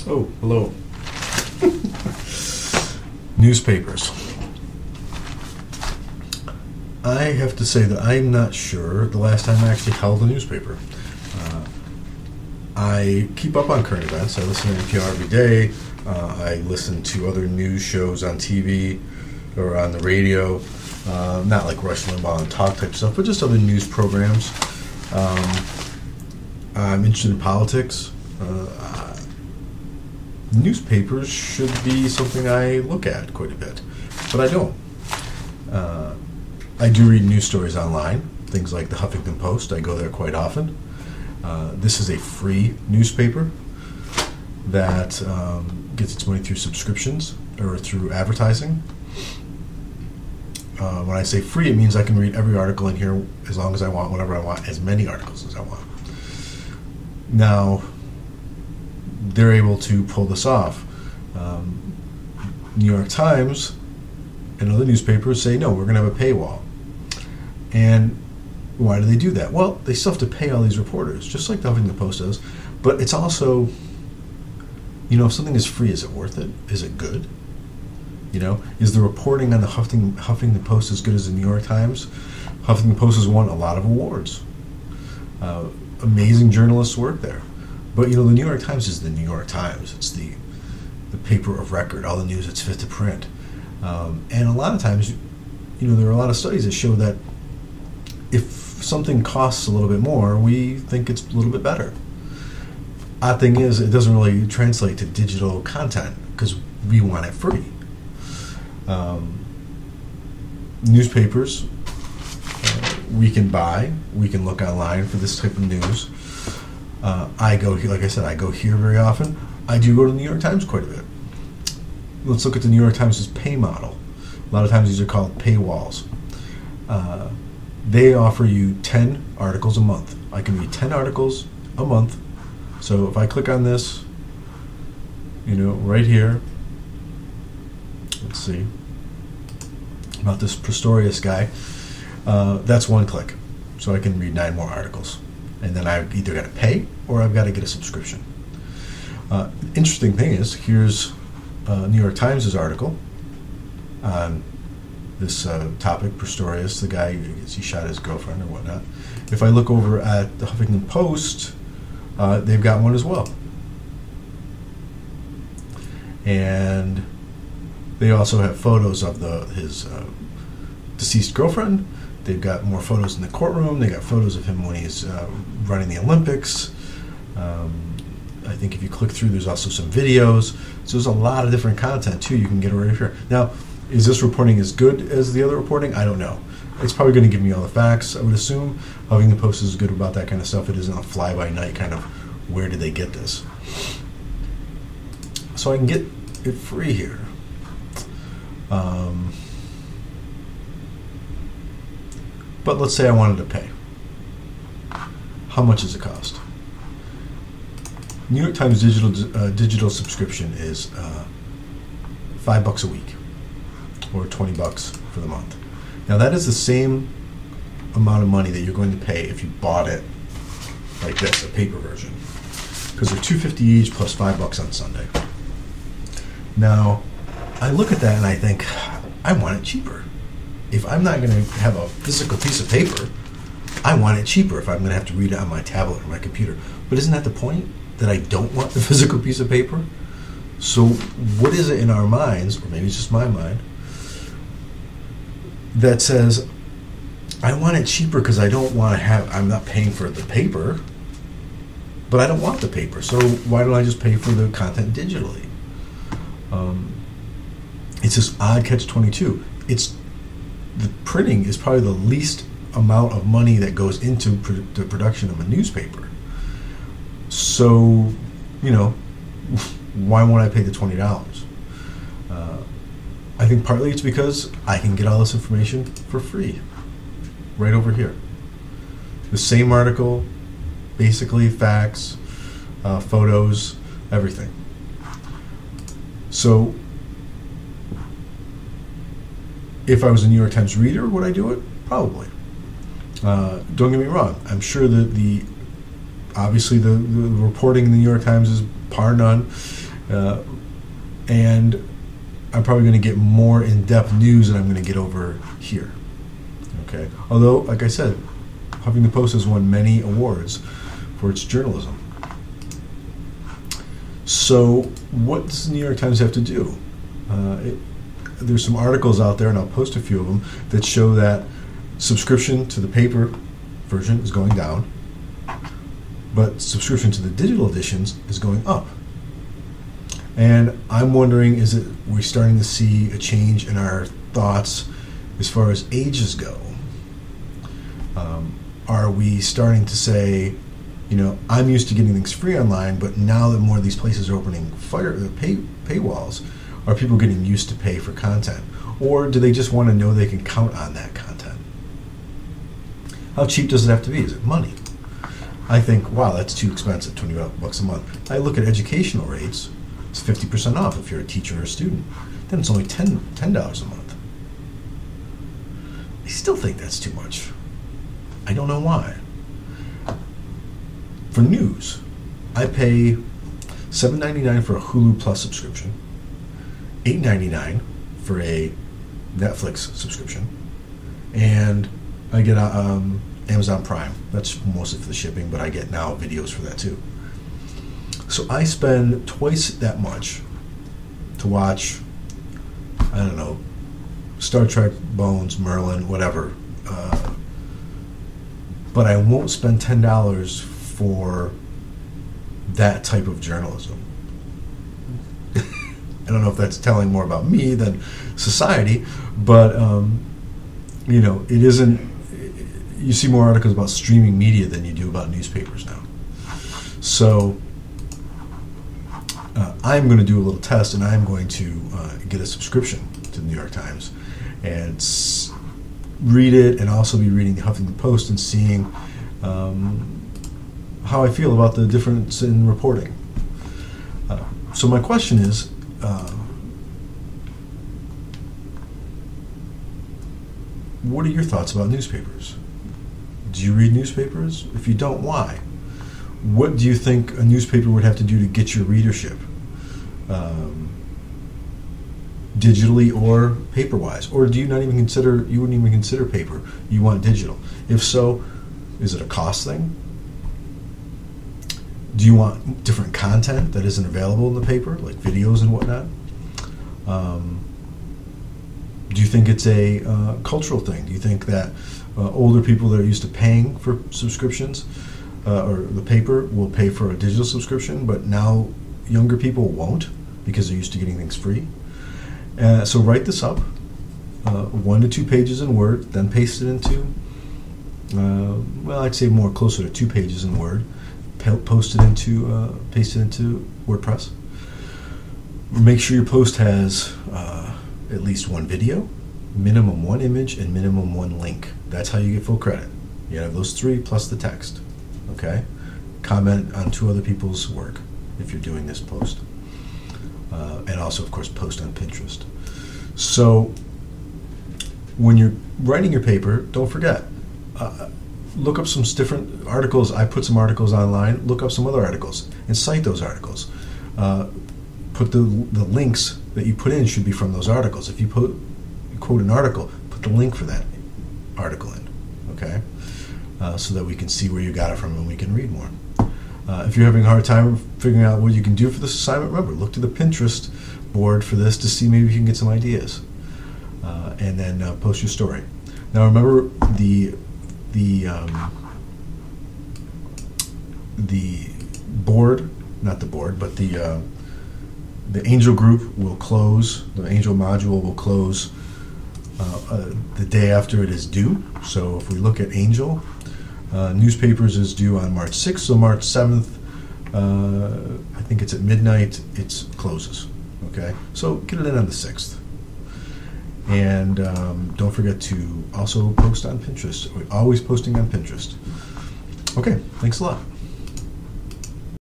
Oh, hello. Newspapers. I have to say that I'm not sure the last time I actually held a newspaper. I keep up on current events. I listen to NPR every day. I listen to other news shows on TV or on the radio. Not like Rush Limbaugh and talk type stuff, but just other news programs. I'm interested in politics. Newspapers should be something I look at quite a bit, but I don't. I do read news stories online, things like the Huffington Post. I go there quite often. This is a free newspaper that gets its money through subscriptions or through advertising. When I say free, it means I can read every article in here as long as I want, whenever I want, as many articles as I want. Now, they're able to pull this off. New York Times and other newspapers say, no, we're going to have a paywall. And why do they do that? Well, they still have to pay all these reporters, just like the Huffington Post does. But it's also, if something is free, is it worth it? Is it good? Is the reporting on the Huffington Post as good as the New York Times? Huffington Post has won a lot of awards. Amazing journalists work there. But, the New York Times is the New York Times. It's the paper of record, all the news that's fit to print. And a lot of times, there are a lot of studies that show that if something costs a little bit more, we think it's a little bit better. Odd thing is, it doesn't really translate to digital content because we want it free. Newspapers, we can buy, we can look online for this type of news. I go here, like I said, I go here very often. I do go to the New York Times quite a bit. Let's look at the New York Times' pay model. A lot of times these are called paywalls. They offer you 10 articles a month. I can read 10 articles a month. So if I click on this, right here, let's see, about this Pistorius guy, that's one click. So I can read 9 more articles. And then I've either got to pay or I've got to get a subscription. Interesting thing is, here's New York Times' article on this topic, Pistorius, the guy, he shot his girlfriend or whatnot. If I look over at the Huffington Post, they've got one as well. And they also have photos of his deceased girlfriend. They've got more photos in the courtroom. They got photos of him when he's running the Olympics. I think if you click through, there's also some videos. So there's a lot of different content, too, you can get right here. Now, is this reporting as good as the other reporting? I don't know. It's probably going to give me all the facts, I would assume. Huffington Post is good about that kind of stuff. It isn't a fly-by-night kind of, where did they get this? So I can get it free here. But let's say I wanted to pay. How much does it cost? New York Times digital subscription is $5 a week, or $20 for the month. Now that is the same amount of money that you're going to pay if you bought it like this, a paper version, because they're $2.50 each plus $5 on Sunday. Now, I look at that and I think, I want it cheaper. If I'm not going to have a physical piece of paper, I want it cheaper if I'm going to have to read it on my tablet or my computer. But isn't that the point? That I don't want the physical piece of paper? So what is it in our minds, or maybe it's just my mind, that says, I want it cheaper because I don't want to I'm not paying for the paper, but I don't want the paper. So why don't I just pay for the content digitally? It's this odd catch-22. The printing is probably the least amount of money that goes into the production of a newspaper. So, why won't I pay the $20? I think partly it's because I can get all this information for free, right over here. The same article, basically facts, photos, everything. So, if I was a New York Times reader, would I do it? Probably. Don't get me wrong. I'm sure that obviously the reporting in the New York Times is par none, and I'm probably going to get more in-depth news than I'm going to get over here. Okay. Although, like I said, Huffington Post has won many awards for its journalism. So, what does the New York Times have to do? There's some articles out there, and I'll post a few of them, that show that subscription to the paper version is going down, but subscription to the digital editions is going up. And I'm wondering, is it we're starting to see a change in our thoughts as far as ages go? Are we starting to say, I'm used to getting things free online, but now that more of these places are opening paywalls, are people getting used to pay for content? Or do they just want to know they can count on that content? How cheap does it have to be? Is it money? I think, wow, that's too expensive, $20 a month. I look at educational rates, it's 50% off if you're a teacher or a student. Then it's only $10 a month. I still think that's too much. I don't know why. For news, I pay $7.99 for a Hulu Plus subscription, $8.99 for a Netflix subscription, and I get Amazon Prime. That's mostly for the shipping, but I get now videos for that too. So I spend twice that much to watch, I don't know, Star Trek, Bones, Merlin, whatever. But I won't spend $10 for that type of journalism. I don't know if that's telling more about me than society, but it isn't. You see more articles about streaming media than you do about newspapers now. So I'm going to do a little test, and I'm going to get a subscription to the New York Times and read it, and also be reading the Huffington Post and seeing how I feel about the difference in reporting. So my question is, what are your thoughts about newspapers? Do you read newspapers? If you don't, why? What do you think a newspaper would have to do to get your readership? Digitally or paper-wise? Or do you not even consider, you wouldn't even consider paper, you want digital? If so, is it a cost thing? Do you want different content that isn't available in the paper, like videos and whatnot? Do you think it's a cultural thing? Do you think that older people that are used to paying for subscriptions or the paper will pay for a digital subscription, but now younger people won't because they're used to getting things free? So write this up, 1 to 2 pages in Word, then paste it into, I'd say more closer to 2 pages in Word. Paste it into WordPress. Make sure your post has at least 1 video, minimum 1 image, and minimum 1 link. That's how you get full credit. You have those 3 plus the text. Okay? Comment on 2 other people's work if you're doing this post. And also, of course, post on Pinterest. So when you're writing your paper, don't forget, look up some different articles. I put some articles online. Look up some other articles and cite those articles. Put the links that you put in should be from those articles. If you quote an article, put the link for that article in, okay? So that we can see where you got it from and we can read more. If you're having a hard time figuring out what you can do for this assignment, remember, look to the Pinterest board for this to see maybe you can get some ideas. And then post your story. Now remember, the board, not the board, but the Angel group will close, the Angel module will close the day after it is due. So if we look at Angel, newspapers is due on March 6th, so March 7th, I think it's at midnight, it closes. Okay, so get it in on the 6th. And don't forget to also post on Pinterest. We're always posting on Pinterest. Okay, thanks a lot.